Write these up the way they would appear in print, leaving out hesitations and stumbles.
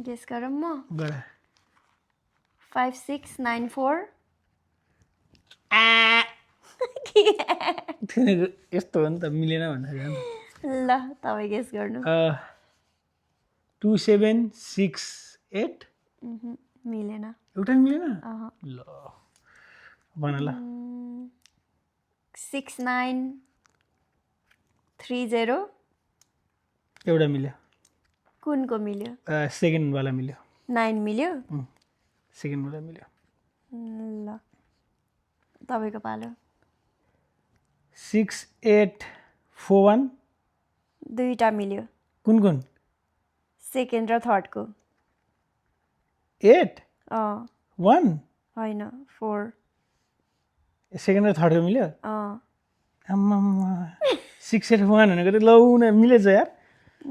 guess गरौँ म गर 5694 यस्तो हो नि त मिलेन भन्दा ल तपाईँ गेस गर्नु 2768 मिलेन एउटा मिलेन ल भन ल 6930 एउटा मिल्यो कुनको मिल्यो सेकेन्डवाला मिल्यो 9 मिल्यो सेकेन्डवाला मिल्यो ल तपाईँको पालो 6841 दुईटा मिल्यो कुन कुन सेकेन्ड र थर्डको 8 1 होइन 4 सेकेन्ड र थर्डको मिल्यो आम्मा 681 भनेको त लौ न मिलेछ यार ल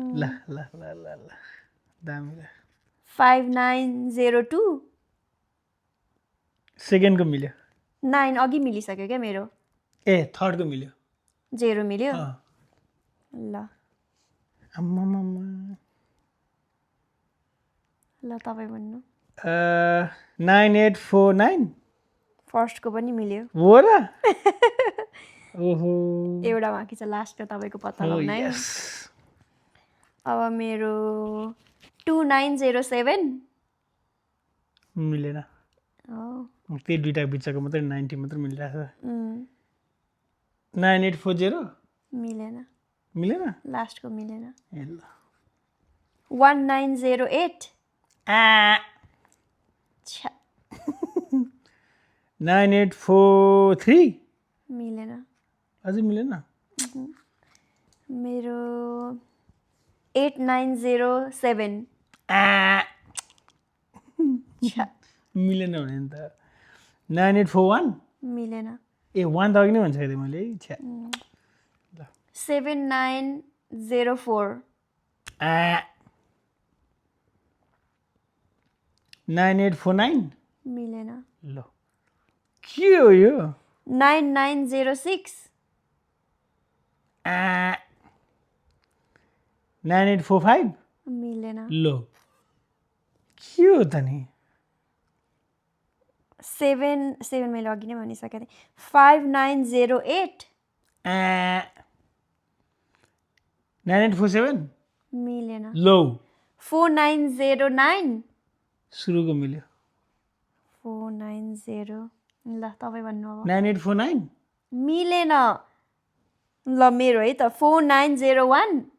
ल ल ल ल दामी 5902 सेकेन्डको मिल्यो 9 अघि मिलिसक्यो क्या मेरो ए थर्डको मिल्यो 0 मिल्यो ल आम्मा ल तपाईँ भन्नु 9849 फर्स्टको पनि मिल्यो हो र ओहो एउटा बाँकी छ लास्टको तपाईँको पत्ता लगाउन है अब मेरो 2907 मिलेन त्यही दुईटा बिचको मात्रै 90 मात्रै मिलिरहेको छ 9840 मिलेन मिलेन लास्टको मिलेन ए ल 1908 9843 मिलेन अझै मिलेन मेरो 8907 मिलेन भने नि त 9841 मिलेन ए 1 त अघि नै भनिसकेको थिएँ मैले छ्या 7904 9849 मिलेन ल के हो यो 9906 9845 मिलेन ल के हो त नि 7 मैले अघि नै भनिसकेको थिएँ 5908 9847 मिलेन लो 4909 सुरुको मिल्यो 490 ल तपाईँ भन्नु अब 9849 मिलेन ल मेरो है त 4901